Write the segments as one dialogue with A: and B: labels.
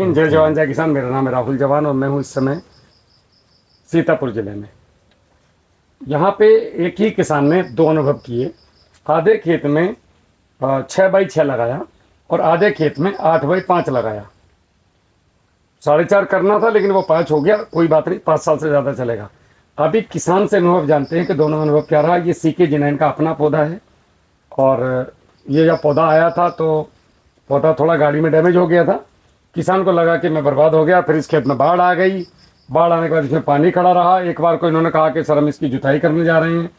A: हिंद, जय जवान जय किसान। मेरा नाम है राहुल जवान और मैं हूँ इस समय सीतापुर जिले में। यहाँ पे एक ही किसान ने दो अनुभव किए। आधे खेत में 6x6 लगाया और आधे खेत में 8x5 लगाया। 4.5 करना था लेकिन वो 5 हो गया, कोई बात नहीं, 5 साल से ज़्यादा चलेगा। अभी किसान से अनुभव जानते हैं कि दोनों अनुभव क्या रहा। ये सीके जिनैन का अपना पौधा है और ये जब पौधा आया था तो पौधा थोड़ा गाड़ी में डैमेज हो गया था। किसान को लगा कि मैं बर्बाद हो गया। फिर इस खेत में बाढ़ आ गई। बाढ़ आने के बाद इसमें पानी खड़ा रहा। एक बार को इन्होंने कहा कि सर हम इसकी जुताई करने जा रहे हैं।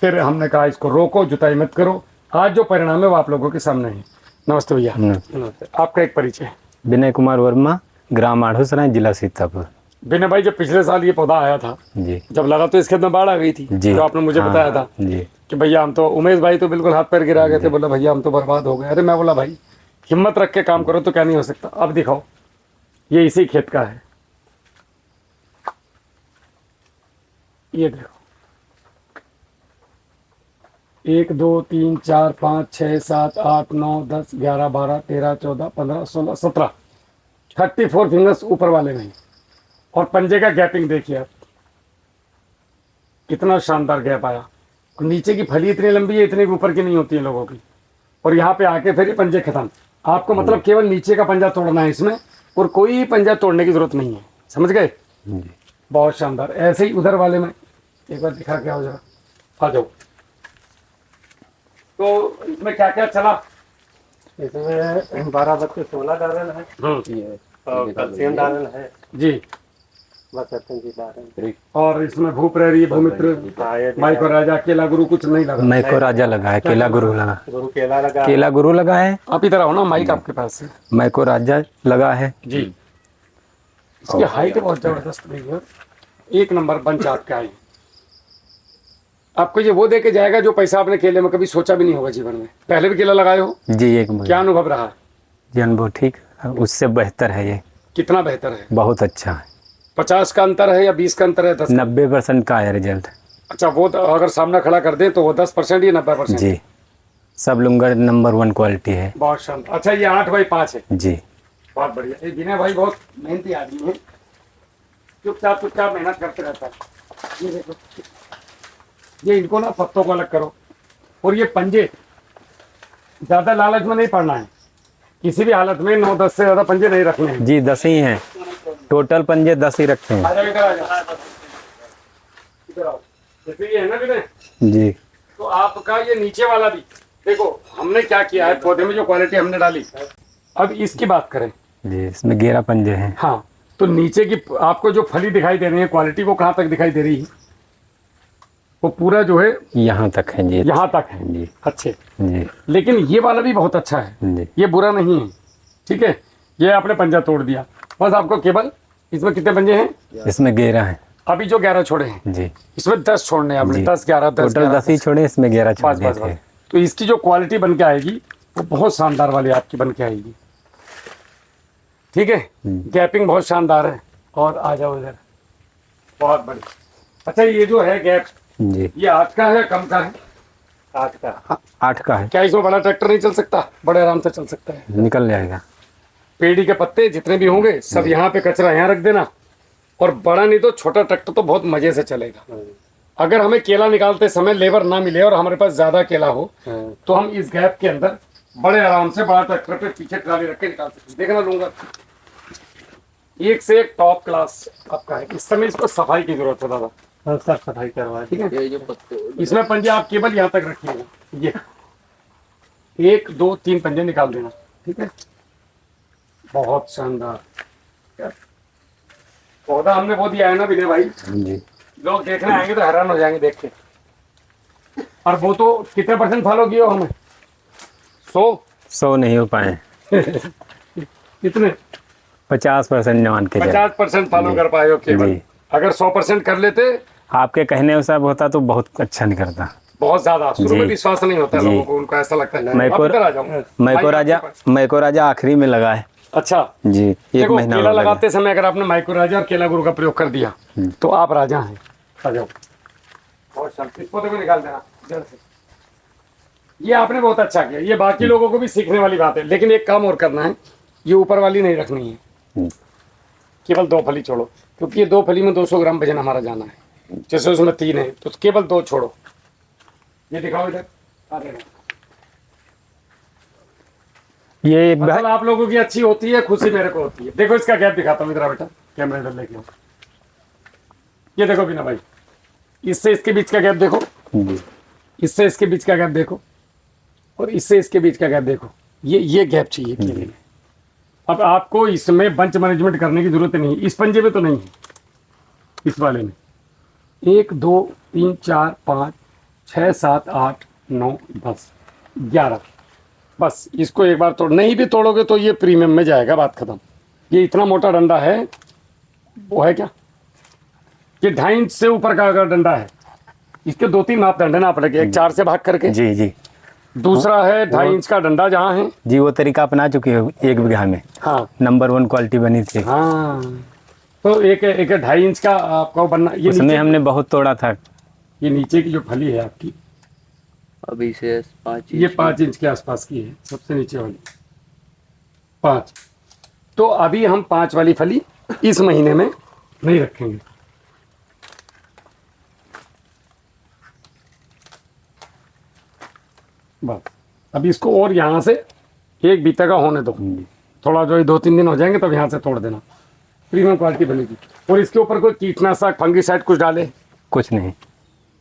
A: फिर हमने कहा इसको रोको, जुताई मत करो। आज जो परिणाम है वो आप लोगों के सामने है। नमस्ते भैया। नमस्ते। आपका एक परिचय।
B: विनय कुमार वर्मा, ग्राम आढ़ूसराय, जिला सीतापुर।
A: विनय भाई, जब पिछले साल ये पौधा आया था
B: जी,
A: जब लगा तो इस खेत में बाढ़ आ गई थी
B: जी,
A: जो आपने मुझे बताया था
B: जी,
A: कि भैया हम तो, उमेश भाई तो बिल्कुल हाथ पैर गिरा गए थे, बोला भैया हम तो बर्बाद हो गए। अरे मैं बोला भाई हिम्मत रख के काम करो तो क्या नहीं हो सकता। अब दिखाओ, ये इसी खेत का है। ये देखो, 1 2 3 4 5 6 7 8 9 10 11 12 13 14 15 16 17 34 फिंगर्स ऊपर वाले में। और पंजे का गैपिंग देखिए आप, कितना शानदार गैप आया। और नीचे की फली इतनी लंबी है, इतनी ऊपर की नहीं होती है लोगों की। और यहाँ पे आके फिर ये पंजे खत्म। आपको मतलब केवल नीचे का पंजा तोड़ना है इसमें, और कोई पंजा तोड़ने की जरूरत नहीं है। समझ गए? बहुत शानदार। ऐसे ही उधर वाले में एक बार दिखा के आओ जरा, आ जाओ। तो इसमें क्या क्या चला?
C: इसमें 12/16 डालन है, ये और कैल्शियम डालन है
A: जी,
C: बस जी डालन।
A: और इसमें भूप्रेरी, भूमित्र, माइको राजा, केला गुरु कुछ नहीं लगा।
B: मैको राजा लगा है, केला गुरु लगा,
C: गुरु केला लगा,
B: केला गुरु लगा है।
A: आप इधर आओ ना, माइक आपके पास है।
B: मैको राजा लगा है
A: जी। इसकी हाइट बहुत जबरदस्त रही है, एक नंबर बंच आपका है। आपको ये वो दे के जाएगा जो पैसा आपने केले में कभी सोचा भी नहीं होगा जीवन में। पहले भी केला लगाए हो?
B: जी। एक
A: क्या अनुभव रहा?
B: जी अनुभव ठीक, उससे बेहतर है ये।
A: कितना बेहतर है?
B: बहुत अच्छा है।
A: 50 का अंतर है या 20 का अंतर है? 10?
B: 90% का है रिजल्ट।
A: अच्छा, वो तो अगर सामना खड़ा कर दे तो वो 10% या 90%?
B: जी, सब लुंगर नंबर 1 क्वालिटी है।
A: बहुत शानदार। अच्छा, ये 8x5 है?
B: जी,
A: बहुत बढ़िया। ये विनय भाई बहुत मेहनती आदमी है, चुपचाप मेहनत करते रहता है। ये देखो, ये इनको ना पत्तों को अलग करो। और ये पंजे ज्यादा लालच में नहीं पड़ना है, किसी भी हालत में 9-10 से ज्यादा पंजे नहीं रखने हैं।
B: जी 10 ही हैं, टोटल पंजे 10 ही रखते हैं।
A: आ जाओ, इधर आ जाओ, इधर आओ। जैसे ये है ना विनय,
B: जी,
A: तो आपका ये नीचे वाला भी देखो, हमने क्या किया है पौधे में जो क्वालिटी हमने डाली। अब इसकी बात करें
B: जी, इसमें 11 पंजे हैं।
A: हाँ, तो नीचे की आपको जो फली दिखाई दे रही है, क्वालिटी वो कहाँ तक दिखाई दे रही है? वो पूरा जो है
B: यहाँ तक है जी,
A: यहाँ तक है
B: जी,
A: अच्छे।
B: जी,
A: लेकिन ये वाला भी बहुत अच्छा है,
B: जी,
A: ये बुरा नहीं है। ठीक है, ये आपने पंजा तोड़ दिया। बस आपको केवल इसमें कितने पंजे हैं?
B: इसमें 11 है।
A: अभी जो 11 छोड़े हैं,
B: जी,
A: इसमें 10 छोड़ने हैं आपने।
B: जी।
A: 10 11 10
B: टोटल 10 ही छोड़े, इसमें 11 छोड़
A: बस
B: दिए
A: बस
B: थे।
A: बस। तो इसकी जो क्वालिटी बन के आएगी वो बहुत शानदार वाली आपकी बन के आएगी। ठीक है, गैपिंग बहुत शानदार है। और आ जाओ इधर, बहुत बढ़िया। अच्छा, ये जो है गैप,
B: जी,
A: ये 8 का है कम का है?
C: 8 का।
B: 8 का है।
A: क्या इसमें बड़ा ट्रैक्टर नहीं चल सकता? बड़े आराम से चल सकता है।
B: निकल जाएगा।
A: पेड़ी के पत्ते जितने भी होंगे सब यहाँ पे, कचरा यहाँ रख देना। और बड़ा नहीं तो छोटा ट्रैक्टर तो बहुत मजे से चलेगा। अगर हमें केला निकालते समय लेबर ना मिले और हमारे पास ज्यादा केला हो तो हम इस गैप के अंदर बड़े आराम से बड़ा ट्रैक्टर पे पीछे ट्राली रख के निकाल सकते। देखना लूंगा, एक से एक टॉप क्लास आपका है। इस समय इसको सफाई की जरूरत है दादा,
C: हाँ, सब सफाई करवा।
A: ठीक है। इसमें पंजे आप केवल यहाँ तक रखिएगा, ये 1 2 3 पंजे निकाल देना। ठीक है, बहुत शानदार पौधा हमने वो दिया है ना विनय भाई।
B: जी,
A: लोग देखने आएंगे तो हैरान हो जाएंगे देख के। और वो तो कितने % फॉलो किए हो हमें?
B: 100 नहीं हो पाए।
A: कितने?
B: 50% मान के
A: 50% फॉलो कर पाए हो केवल।
B: जी।
A: अगर 100% कर लेते,
B: आपके कहने सब होता तो बहुत अच्छा निकलता।
A: बहुत ज्यादा। शुरू में
B: जी।
A: विश्वास नहीं होता है
B: जी।
A: लोगों को, उनको ऐसा लगता है।
B: मैको-
A: आप इधर आ जाओ।
B: मैको राजा आखिरी में लगा है।
A: अच्छा,
B: जी, 1
A: देखो
B: महीना
A: केला
B: हो गया।
A: लगाते समय अगर आपने माइक्रो राजा और केला गुरु का प्रयोग कर दिया तो आप राजा हैं। आ जाओ, बहुत शांति। इस पौधे को निकाल देना जड़ से। ये आपने बहुत अच्छा किया। ये बाकी लोगों को भी सीखने वाली बात है। लेकिन एक काम और करना है, ये ऊपर वाली नहीं रखनी है, केवल 2 फली छोड़ो, क्योंकि ये 2 फली में 200 ग्राम वजन हमारा जाना है। जैसे उसमें 3 है तो केवल 2 छोड़ो। ये दिखाओ इधर।
B: ये
A: फसल आप लोगों की अच्छी होती है, खुशी मेरे को होती है। देखो इसका गैप दिखाता हूँ इधर बेटा, कैमरा इधर लेके आओ। ये देखो बिना भाई, इससे इसके बीच का गैप देखो, इससे इसके बीच का गैप देखो, और इससे इसके बीच का गैप देखो। ये गैप चाहिए केले में। अब आपको इसमें बंच मैनेजमेंट करने की जरूरत नहीं है। इस पंजे में तो नहीं है, इस वाले में 1 2 3 4 5 6 7 8 9 10 11, बस इसको एक बार तोड़। नहीं भी तोड़ोगे तो ये प्रीमियम में जाएगा, बात खत्म। ये इतना मोटा डंडा है, वो है क्या, ये 2.5 इंच से ऊपर का अगर डंडा है, इसके 2-3 मापदंड है ना पड़ेगा। एक 4 से भाग करके,
B: जी जी,
A: दूसरा है 2.5 इंच का डंडा जहाँ है।
B: जी वो तरीका अपना चुके हो 1 बीघा में।
A: हाँ
B: नंबर 1 क्वालिटी बनी थी।
A: हाँ, तो एक 2.5 इंच का आपका बनना। ये
B: उसमें
A: नीचे,
B: हमने बहुत तोड़ा था।
A: ये नीचे की जो फली है आपकी,
D: अभी से 5
A: ये 5 इंच के आसपास की है, सबसे नीचे वाली 5। तो अभी हम 5 वाली फली इस महीने में नहीं रखेंगे। बस अभी इसको और यहाँ से 1 बीता का होने दो, थोड़ा जो 2-3 दिन हो जाएंगे तब यहाँ से तोड़ देना, प्रीमियम क्वालिटी बनेगी। और इसके ऊपर कोई कीटनाशक फंगीसाइड कुछ डाले?
B: कुछ नहीं,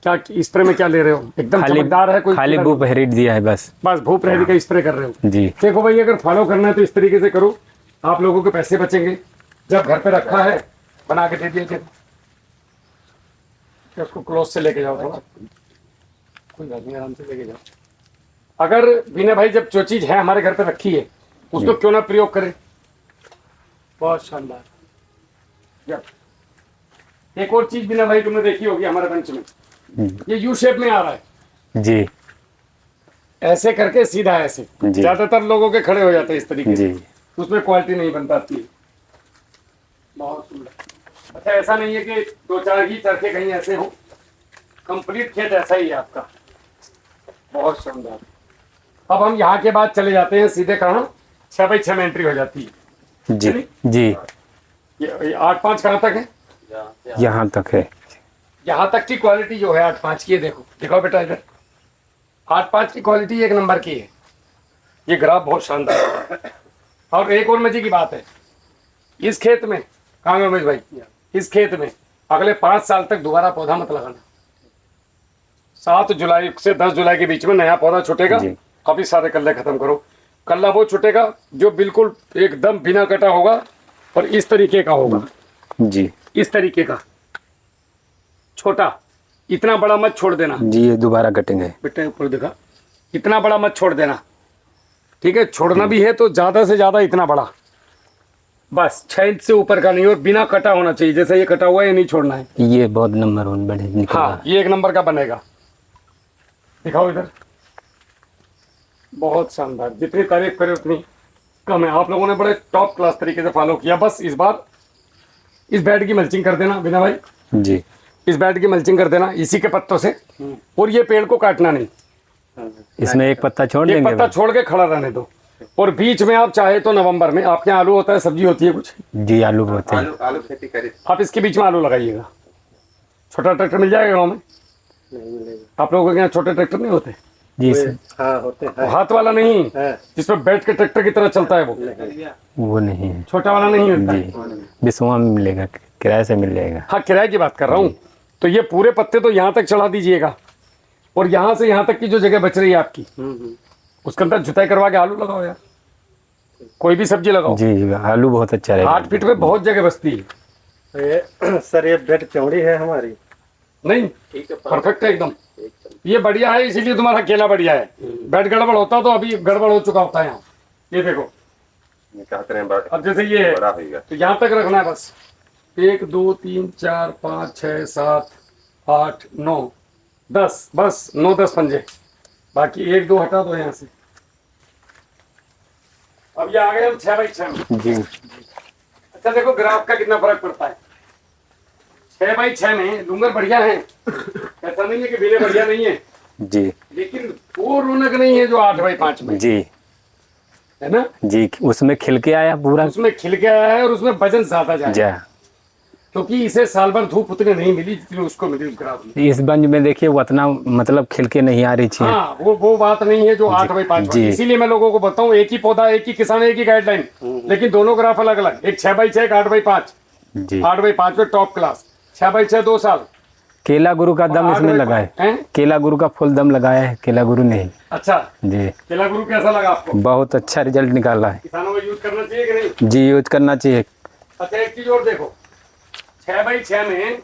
A: क्या स्प्रे में क्या ले रहे हो? एकदम चमकदार है कोई?
B: खाली भूप हेरिट दिया है बस।
A: बस भूप रहने का स्प्रे कर रहे हो?
B: जी।
A: देखो भाई, अगर फॉलो करना है तो इस तरीके से करो, आप लोगों के पैसे बचेंगे। जब घर पे रखा है बना के दे दिए, उसको क्लोज से लेके जाओ, थोड़ा कोई बात नहीं, आराम से लेके जाओ। अगर विनय भाई जब जो चीज है हमारे घर पे रखी है उसको क्यों ना प्रयोग करें। बहुत शानदार। एक और चीज विनय भाई तुमने देखी होगी हमारे बेंच में, ये यू शेप में आ रहा है
B: जी,
A: ऐसे करके सीधा ऐसे।
B: जी।
A: ज्यादातर लोगों के खड़े हो जाते हैं इस तरीके से,
B: जी।
A: उसमें क्वालिटी नहीं बन पाती है। बहुत सुंदर। अच्छा, ऐसा नहीं है कि 2-4 ही चरखे कहीं ऐसे हो, कंप्लीट खेत ऐसा ही है आपका। बहुत शानदार। अब हम यहाँ के बाद चले जाते हैं सीधे कहाँ, 6x6 में एंट्री हो जाती है।
B: जी जी,
A: ये 8-5 कहाँ तक है?
B: यहाँ तक है।
A: यहाँ तक की क्वालिटी जो है 8-5 की है, देखो दिखाओ बेटा इधर। 8-5 की क्वालिटी 1 नंबर की है। ये ग्राफ बहुत शानदार है। और एक और मजे की बात है, इस खेत में कहाँ गए उमेश भाई, इस खेत में अगले 5 साल तक दोबारा पौधा मत लगाना। 7 जुलाई से 10 जुलाई के बीच में नया पौधा छूटेगा। काफी सारे कल्ले खत्म करो। कल्ला वो छूटेगा जो बिल्कुल एकदम बिना कटा होगा और इस तरीके का होगा।
B: जी,
A: इस तरीके का छोटा, इतना बड़ा मत छोड़ देना
B: जी, ये दोबारा कटेंगे
A: बेटे, ऊपर देखा, इतना बड़ा मत छोड़ देना, ठीक है। छोड़ना भी है तो ज्यादा से ज्यादा इतना बड़ा, बस 6 इंच से ऊपर का नहीं, और बिना कटा होना चाहिए। जैसे ये कटा हुआ है ये नहीं छोड़ना है।
B: ये बहुत नंबर 1 बड़े निकला।
A: हाँ, ये 1 नंबर का बनेगा। दिखाओ इधर, बहुत शानदार। जितनी तारीफ करे उतनी कम है। आप लोगों ने बड़े टॉप क्लास तरीके से फॉलो किया। बस इस बार इस बेड की मल्चिंग कर देना बिना भाई,
B: जी,
A: इस बेड की मल्चिंग कर देना इसी के पत्तों से। और ये पेड़ को काटना नहीं,
B: इसमें एक पत्ता छोड़
A: एक
B: देंगे।
A: पत्ता छोड़ के खड़ा रहने दो। और बीच में आप चाहे तो नवंबर में, आपके यहाँ आलू होता है, सब्जी होती है कुछ,
B: जी, आलू होते हैं।
D: आलू खेती करे।
A: आप इसके बीच में आलू लगाइएगा। छोटा ट्रैक्टर मिल जाएगा गाँव में?
C: नहीं मिलेगा।
A: आप लोगों के यहाँ छोटे ट्रैक्टर नहीं होते?
B: जी सर,
C: हाँ होते हैं।
A: हाथ वाला नहीं,
C: है।
A: जिसमें बैठ के ट्रैक्टर की तरह चलता है,
B: वो नहीं है
A: छोटा वाला नहीं होता है।
B: जी, बिस्वा में मिलेगा, किराए से मिल जाएगा।
A: हाँ, किराए की बात कर रहा हूँ। तो ये पूरे पत्ते तो यहाँ तक चढ़ा दीजिएगा, और यहाँ से यहाँ तक की जो जगह बच रही है आपकी, उसके अंदर जुताई करवा के आलू लगाओ यार, कोई भी सब्जी लगाओ।
B: जी, आलू बहुत अच्छा रहेगा।
A: 8 फीट में बहुत जगह बचती है।
C: ये सर ये बेड चौड़ी है हमारी।
A: नहीं, परफेक्ट है एकदम। ये बढ़िया है, इसीलिए तुम्हारा केला बढ़िया है। बेड गड़बड़ होता तो अभी गड़बड़ हो चुका होता है यहाँ। ये देखो, अब जैसे ये है तो यहाँ तक रखना है बस। 1 2 3 4 5 6 7 8 9 10, बस 9-10 पंजे, बाकी 1 2 हटा दो यहाँ से। अब ये आ गए हम 6x6 में।
B: जी,
A: अच्छा देखो ग्राफ का कितना फर्क पड़ता है। 6x6 में डूंगर बढ़िया है, ऐसा नहीं है कि बिले बढ़िया नहीं है,
B: जी,
A: लेकिन वो रौनक नहीं है जो 8x5 में।
B: जी,
A: है ना,
B: जी उसमें खिल के आया पूरा।
A: उसमें खिल के आया है और उसमें वजन ज्यादा जाए,
B: जा
A: क्योंकि इसे साल भर धूप उतनी नहीं मिली जितनी उसको मिली उस ग्राफ में।
B: इस बंज में देखिए वो उतना मतलब खिल के नहीं आ रही थी।
A: हाँ, वो बात नहीं है जो 8x5।
B: जी।
A: इसीलिए मैं लोगों को बोलता हूँ, एक ही पौधा, एक ही किसान, एक ही गाइडलाइन, लेकिन दोनों ग्राफ अलग अलग। एक 6x6, एक 8x5।
B: जी
A: 8x5 में टॉप क्लास, 6x6 2 साल।
B: केला गुरु का दम इसमें लगा है।
A: हैं?
B: केला गुरु का फुल दम लगाया है, केला गुरु नहीं।
A: अच्छा,
B: जी
A: केला गुरु कैसा लगा आपको?
B: बहुत अच्छा रिजल्ट निकाला है।
A: किसानों को यूज करना चाहिए कि नहीं?
B: जी यूज करना चाहिए।
A: अच्छा, एक चीज और देखो, 6x6 में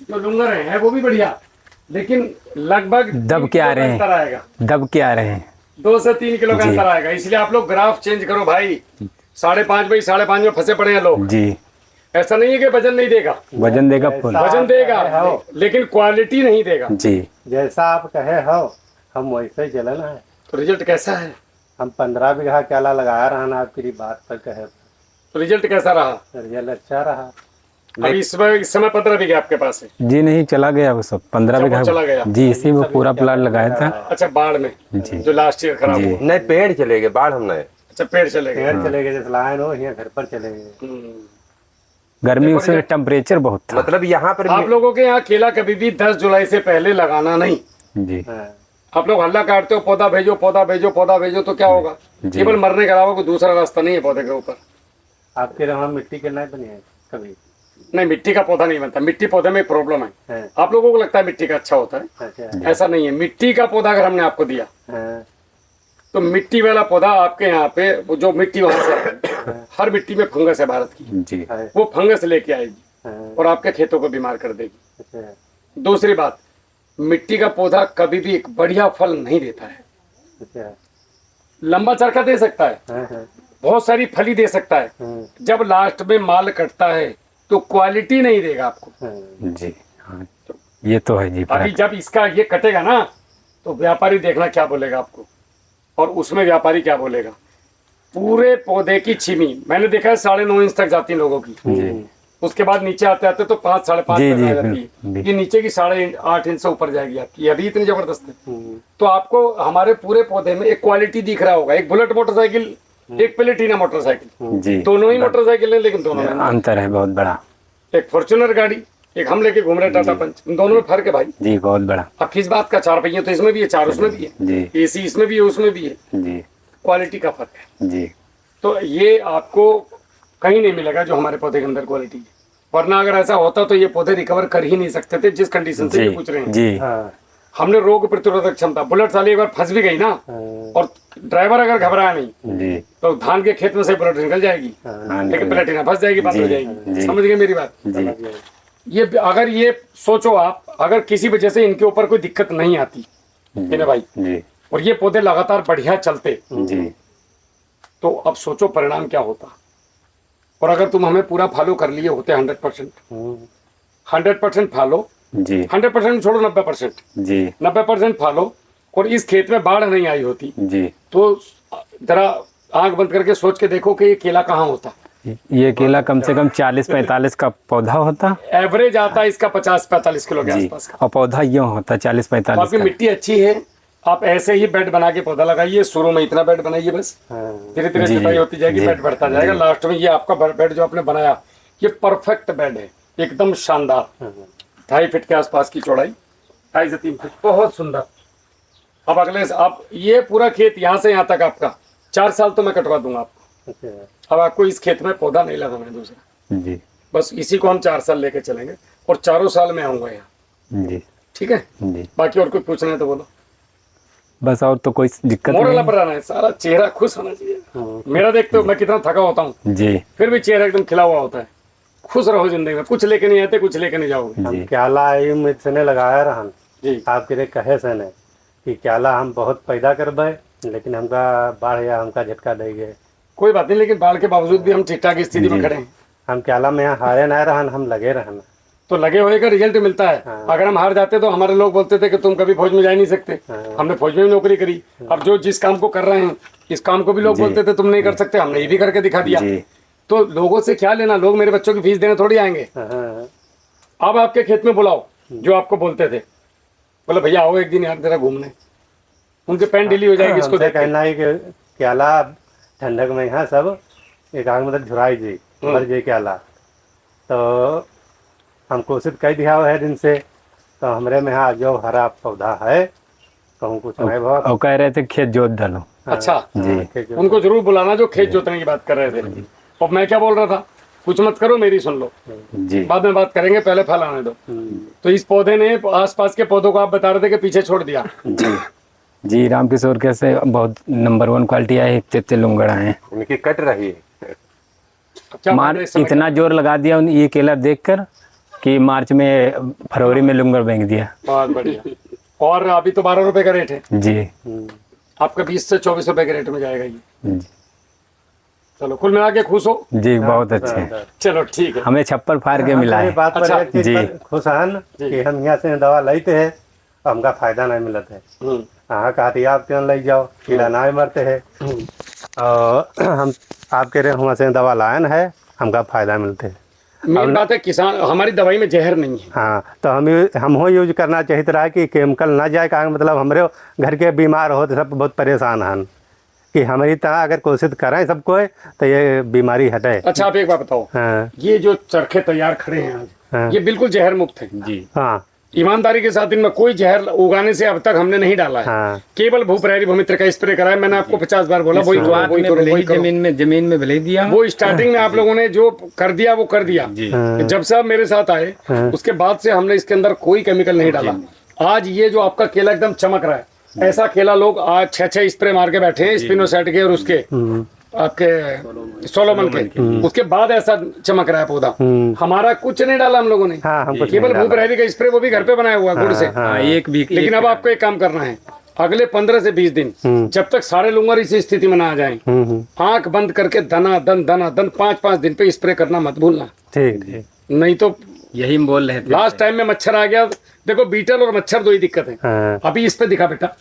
A: जो लुंगर है वो भी बढ़िया, लेकिन लगभग
B: दब के आ रहे हैं।
A: अंतर आएगा,
B: दब के आ रहे हैं।
A: 2 से 3 किलो का
B: जी।
A: अंतर आएगा। इसलिए आप लोग ग्राफ चेंज करो भाई। 5.5 बाई 5.5 में फंसे पड़े हैं लोग।
B: जी
A: ऐसा नहीं है कि वजन नहीं देगा,
B: वजन देगा फुल।
A: वजन देगा लेकिन क्वालिटी नहीं देगा।
B: जी
C: जैसा आप कहे हो हम वैसे ही चले ना है।
A: तो रिजल्ट कैसा है?
C: हम 15 बीघा केला लगाया रहा ना, आपकी बात पर कहे
A: तो रिजल्ट कैसा रहा?
C: रिजल्ट अच्छा रहा।
A: अभी इस समय 15 बीघे आपके पास है?
B: जी नहीं चला गया वो सब 15
A: अच्छा, वो
B: बीघा
A: चला गया।
B: जी इसी में पूरा प्लाट लगाया था।
A: अच्छा, बाढ़ में
B: जी।
A: जो लास्ट ईयर खराब
B: जी।
A: हुआ।
E: नहीं पेड़ चले गए, बाढ़ हम नहीं।
A: अच्छा, पेड़ चले गए।
C: पेड़ चले गए, जैसे लाइन हो यहाँ घर पर चले गए।
B: गर्मी उसमें टेम्परेचर बहुत था।
E: मतलब यहाँ पर
A: आप लोगों के यहाँ केला कभी भी 10 जुलाई से पहले लगाना नहीं।
B: जी
C: हाँ।
A: आप लोग हल्ला काटते हो, पौधा भेजो, पौधा भेजो, पौधा भेजो, तो क्या होगा?
B: जी।
A: केवल मरने के अलावा कोई दूसरा रास्ता नहीं है पौधे के ऊपर।
C: आपके वहाँ मिट्टी के नहीं बनी है कभी?
A: नहीं, मिट्टी का पौधा नहीं बनता। मिट्टी पौधे में प्रॉब्लम है।
C: हाँ।
A: आप लोगों को लगता है मिट्टी का अच्छा होता है,
C: अच्छा।
A: ऐसा नहीं है। मिट्टी का पौधा अगर हमने आपको दिया
C: हाँ।
A: तो मिट्टी वाला पौधा आपके यहाँ पे, वो जो मिट्टी वहां से है, हर मिट्टी में फंगस है भारत की,
B: जी
C: है।
A: वो फंगस लेके आएगी
C: हाँ।
A: और आपके खेतों को बीमार कर देगी।
C: अच्छा।
A: दूसरी बात, मिट्टी का पौधा कभी भी एक बढ़िया फल नहीं देता है।
C: अच्छा।
A: लंबा चरखा दे सकता है,
C: हाँ। हाँ।
A: बहुत सारी फली दे सकता है,
C: हाँ।
A: जब लास्ट में माल कटता है तो क्वालिटी नहीं देगा आपको।
C: हाँ।
B: जी हाँ ये तो है जी।
A: अभी जब इसका ये कटेगा ना, तो व्यापारी देखना क्या बोलेगा आपको, और उसमें व्यापारी क्या बोलेगा। पूरे पौधे की छिमी मैंने देखा है 9.5 इंच तक जाती है लोगों की।
B: जी
A: उसके बाद नीचे आते आते तो 5 साढ़े 5
B: जी,
A: तक
B: जी,
A: आ जाती
B: बिल्कुल।
A: है। ये नीचे की 8.5 इंच से ऊपर जाएगी आपकी, अभी इतनी जबरदस्त है।
C: हम्म।
A: तो आपको हमारे पूरे पौधे में एक क्वालिटी दिख रहा होगा। एक बुलेट मोटरसाइकिल, एक प्लेटिना मोटरसाइकिल,
B: जी
A: दोनों ही मोटरसाइकिल है, लेकिन दोनों में
B: अंतर है बहुत बड़ा।
A: एक फॉर्च्यूनर गाड़ी, एक हम लेके घूम रहे टाटा पंच, इन दोनों में फर्क है भाई।
B: जी बहुत बड़ा।
A: अब किस बात का? 4 पहिए तो इसमें भी है, 4 उसमें भी है,
B: जी
A: एसी इसमें भी है, उसमें भी है।
B: जी
A: क्वालिटी का फर्क है।
B: जी
A: तो ये आपको कहीं नहीं मिलेगा जो हमारे पौधे के अंदर क्वालिटी है। वरना अगर ऐसा होता तो ये पौधे रिकवर कर ही नहीं सकते थे, जिस कंडीशन से ये पूछ रहे हैं।
B: जी
C: हाँ।
A: हमने रोग प्रतिरोधक क्षमता, बुलेट साली एक बार फंस भी गई ना,
C: हाँ।
A: और ड्राइवर अगर घबराया नहीं
B: जी
A: तो धान के खेत में से बुलेट निकल जाएगी,
B: हाँ,
A: लेकिन प्लेटिना फंस जाएगी, बंद हो
B: जी,
A: जाएगी।
B: जी।
A: समझ गए मेरी बात?
B: जी
A: ये अगर ये सोचो आप, अगर किसी वजह से इनके ऊपर कोई दिक्कत नहीं आती है भाई,
B: जी
A: और ये पौधे लगातार बढ़िया चलते,
B: जी
A: तो अब सोचो परिणाम क्या होता। और अगर तुम हमें पूरा फॉलो कर लिए होते 100%,
C: हम्म।
A: 100% फॉलो,
B: जी
A: 100% छोड़ो, 90%,
B: जी
A: 90% फॉलो, और इस खेत में बाढ़ नहीं आई होती,
B: जी
A: तो जरा आंख बंद करके सोच के देखो कि ये केला कहाँ होता।
B: ये केला कम से कम 40-45 का पौधा होता।
A: एवरेज आता है इसका 50-45 किलो के
B: जी
A: आसपास का।
B: और पौधा यूँ होता 40-45
A: आपकी
B: का।
A: मिट्टी अच्छी है, आप ऐसे ही बेड बना के पौधा लगाइए। शुरू में इतना बेड बनाइए, बस
C: हाँ।
A: धीरे धीरे
B: जी,
A: जुताई होती जाएगी,
B: जी,
A: बेड बढ़ता जाएगा। लास्ट में ये आपका बेड जो आपने बनाया, ये परफेक्ट बेड है, एकदम शानदार। 2.5 फीट के आसपास की चौड़ाई, 2.5 से 3 फीट, बहुत सुंदर। अब अगले आप ये पूरा खेत यहाँ से यहाँ तक आपका 4 साल तो मैं कटवा दूंगा आपको।
C: अच्छा।
A: अब आपको इस खेत में पौधा नहीं लगाना है दूसरा,
B: जी
A: बस इसी को हम 4 साल लेके चलेंगे, और 4 साल में आऊंगा यहाँ।
B: जी
A: ठीक है,
B: जी
A: बाकी और कुछ पूछना है तो बोलो।
B: बस और तो कोई दिक्कत
A: मोरल
B: नहीं।
A: पर आना है, सारा चेहरा खुश होना चाहिए। मेरा देखते हो मैं कितना थका होता हूँ,
B: जी
A: फिर भी चेहरा एकदम खिला हुआ होता है। खुश रहो जिंदगी में, कुछ लेके नहीं आते, कुछ लेके नहीं जाओगे।
C: हम
B: जी
C: क्याला आई में लगाया रहन
A: जी,
C: आपके रे कहे से ने कि क्याला हम बहुत पैदा करबे, लेकिन हमका बाढ़ या हमका झटका दे गए।
A: कोई बात नहीं, लेकिन बाढ़ के बावजूद भी हम ठीक ठाक स्थिति में खड़े हैं।
C: हम क्याला में यहाँ हारे नहीं रहन, हम लगे रहन।
A: तो लगे हुए का रिजल्ट मिलता है।
C: हाँ।
A: अगर हम हार जाते तो हमारे लोग बोलते थे कि तुम कभी फौज में जा ही नहीं सकते।
C: हाँ।
A: हमने फौज में भी नौकरी करी। अब जो जिस काम को कर रहे हैं, इस काम को भी लोग
B: जी।
A: बोलते थे तुम नहीं कर सकते, हमने ये भी करके दिखा दिया।
B: जी
A: तो लोगों से क्या लेना, लोग मेरे बच्चों की फीस देने थोड़ी आएंगे।
C: हाँ।
A: अब आपके खेत में बुलाओ जो आपको बोलते थे, बोले भैया आओ एक दिन यार जरा घूमने, उनके पैंट ढीली हो जाएगी इसको
C: हमसे
A: देख के।
C: कहना है कि क्याला ठंडक में यहाँ सब एक आग मतलब झुराई जी मर जाए क्याला। तो हम कोशिश कर दिया है दिन से, तो हमरे में यहाँ जो हरा पौधा है कहूँ कुछ नहीं बहुत।
B: और कह रहे थे खेत जोत डालो।
A: अच्छा
B: जी।
A: उनको जरूर बुलाना जो खेत जोतने की बात कर रहे थे। और मैं क्या बोल रहा था, कुछ मत करो, मेरी सुन लो,
B: जी
A: बाद में बात करेंगे, पहले फल आने दो। तो इस पौधे ने आसपास के पौधों को आप बता रहे थे कि पीछे छोड़ दिया।
B: जी जी। रामकिशोर कैसे बहुत नंबर 1 क्वालिटी आए, इतने लुंगड़ आए।
C: उनकी कट रही है।
A: क्या
B: मार
A: बात है, इस समय
B: इतना जोर लगा दिया ये केला देखकर कि मार्च में फरवरी में लुंगड़ बेच दिया।
A: बहुत बढ़िया। और अभी तो 12 रुपए का रेट है,
B: जी
A: आपका 20 से 24 रुपए के रेट में जाएगा ये।
B: जी
A: चलो कुल मिला के खुश हो।
B: जी, बहुत अच्छे।
A: चलो ठीक है।
B: हमें छप्पर फाड़ के मिला है।
C: बात पर
A: अच्छा,
C: एक चीज
B: जी।
C: पर खुश हन कि हम यहाँ से दवा लेते हैं हमका फायदा नहीं मिलता है। हाँ कहती आप क्यों ले जाओ, कीड़ा ना मरते हैं। और हम आपके रे वहाँ से दवा लायन है, हमका फायदा मिलते है।
A: मेन बात है किसान, हमारी दवाई में जहर नहीं है।
C: हाँ तो हम हो यूज करना चाहिए रहा कि केमिकल ना जाए, का मतलब हमारे घर के बीमार हो तो सब बहुत परेशान हन कि हमारी तरह अगर कोशिश करें सबको तो ये बीमारी हटे।
A: अच्छा आप एक बात बताओ,
C: हाँ
A: ये जो चरखे तैयार खड़े हैं आज,
C: हाँ।
A: ये बिल्कुल जहर मुक्त है।
B: जी
C: हाँ
A: ईमानदारी के साथ इनमें कोई जहर उगाने से अब तक हमने नहीं डाला है।
C: हाँ।
A: केवल भूप्रहरी भूमित्र का स्प्रे करा है। मैंने आपको 50 बार बोला वही करो, वही करो, वही करो।
B: जमीन में भले दिया।
A: वो स्टार्टिंग में आप लोगों ने जो कर दिया वो कर दिया। जब से आप मेरे साथ आए उसके बाद से हमने इसके अंदर कोई केमिकल नहीं डाला। आज ये जो आपका केला एकदम चमक रहा है, ऐसा केला लोग आज 6 स्प्रे मार के बैठे हैं, स्पिनोसाइड के और उसके आपके सोलोमन के, उसके बाद ऐसा चमक रहा है पौधा। हमारा कुछ नहीं डाला हम लोगों ने।
C: हाँ, हम कुछ
A: केवल
C: नहीं
A: भूप्रहरी का स्प्रे, वो भी घर पे बनाया हुआ गुड़ से।
B: एक भी।
A: लेकिन अब आपको एक काम करना है, अगले 15 से 20 दिन जब तक सारे लुंगर इसी स्थिति में ना आ जाएं, आंख बंद करके दना दन 5-5 दिन पे स्प्रे करना मत भूलना।
C: ठीक ठीक।
A: नहीं तो
B: यही बोल रहे थे।
A: लास्ट टाइम में मच्छर आ गया। देखो बीटल और मच्छर दो ही दिक्कत है।
C: हाँ
A: अभी इस पे दिखा बेटा,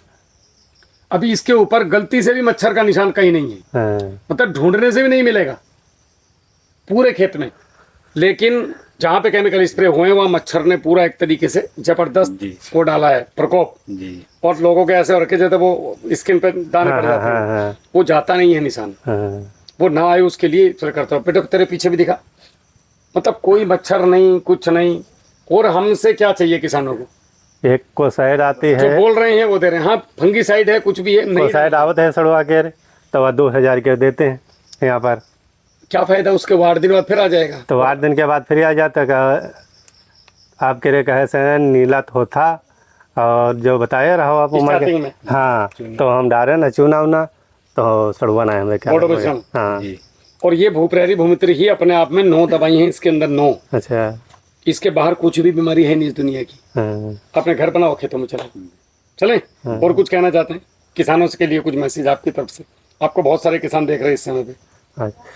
A: अभी इसके ऊपर गलती से भी मच्छर का निशान कहीं नहीं है,
C: हाँ
A: मतलब ढूंढने से भी नहीं मिलेगा पूरे खेत में। लेकिन जहाँ पे केमिकल स्प्रे हुए हैं वहाँ मच्छर ने पूरा एक तरीके से जबरदस्त वो डाला है प्रकोप।
B: जी।
A: और लोगों के ऐसे रखे जाते वो स्किन पे दाने पड़ जाते हैं, वो जाता नहीं है निशान, वो ना आए उसके लिए स्प्रे करता हूँ। बेटा तेरे पीछे भी दिखा, मतलब कोई मच्छर नहीं, कुछ नहीं। और हमसे क्या चाहिए किसानों को,
C: एक को साइड आती
A: जो
C: है,
A: बोल रहे हैं वो दे रहे हैं। हाँ फंगी साइड है, कुछ भी है
C: को
A: नहीं,
C: साइड आवत है सड़वा के तो वह 2000 के देते हैं यहाँ पर।
A: क्या फायदा, उसके 8 दिन बाद फिर आ जाएगा।
C: तो 8 दिन के बाद फिर आ जाता का आपके रे कहे से नीला थोथा और जो बताए रहो आप उम्र
A: स्टार्टिंग में।
C: के। हाँ तो हम डाले ना चूना उना तो सड़वा ना हमें क्या।
A: ऑटोमेशन।
C: हाँ
A: और ये भूप्रहरी भूमित्र ही अपने आप में 9 दवाई हैं इसके अंदर, 9।
C: अच्छा।
A: इसके बाहर कुछ भी बीमारी है नहीं इस दुनिया की।
C: हाँ
A: अपने घर बनाओ, खेतों में चले। और कुछ कहना चाहते हैं किसानों के लिए, कुछ मैसेज आपकी तरफ से? आपको बहुत सारे किसान देख रहे हैं इस समय पे,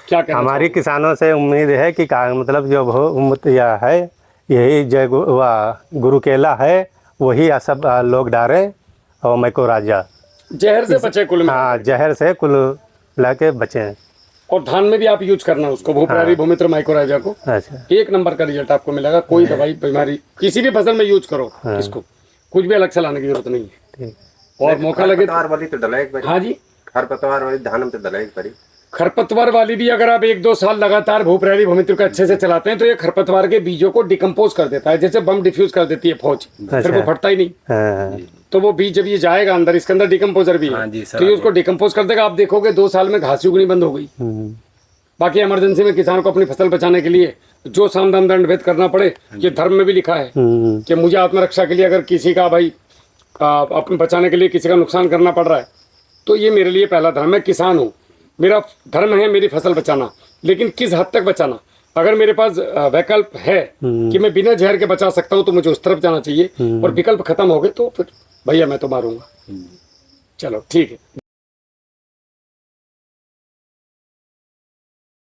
A: क्या कहना
C: हमारी किसानों से उम्मीद है कि मतलब जो उम्मीद या है यही जय गुरु केला है वही सब लोग डारे और मैको राजा
A: जहर से बचे कुल में।
C: हाँ जहर से कुल लाके बचे।
A: और धान में भी आप यूज करना उसको, भूप्रहरी भूमित्र माइकोराजा को।
C: अच्छा
A: 1 नंबर का रिजल्ट आपको मिलेगा। कोई दवाई बीमारी किसी भी फसल में यूज करो इसको, कुछ भी अलग से लाने की जरूरत नहीं है।
C: ठीक।
A: और मौका लगे
E: खरपतवार वाली तो डला एक बारी।
A: हाँ जी,
E: खरपतवार वाली धान में तो डला एक बारी।
A: खरपतवार वाली भी अगर आप 1-2 साल लगातार भूप्रहरी भूमित्र को अच्छे से चलाते हैं तो ये खरपतवार के बीजों को डिकम्पोज कर देता है, जैसे बम डिफ्यूज कर देती है फौज, फिर वो फटता ही नहीं।
C: हाँ
A: तो वो बीज जब ये जाएगा अंदर, इसके अंदर डिकम्पोजर भी है, तो ये उसको डिकम्पोज कर देगा। आप देखोगे 2 साल में घास उगनी बंद हो गई। बाकी इमरजेंसी में किसान को अपनी फसल बचाने के लिए जो साम दाम दंड भेद करना पड़े, ये धर्म में भी लिखा है कि मुझे आत्मरक्षा के लिए अगर किसी का भाई अपने बचाने के लिए किसी का नुकसान करना पड़ रहा है तो ये मेरे लिए पहला धर्म है। किसान हूँ, मेरा धर्म है मेरी फसल बचाना, लेकिन किस हद तक बचाना। अगर मेरे पास वैकल्प है कि मैं बिना जहर के बचा सकता हूँ तो मुझे उस तरफ जाना चाहिए, और विकल्प खत्म हो गए तो फिर भैया मैं तो मारूंगा। चलो ठीक है।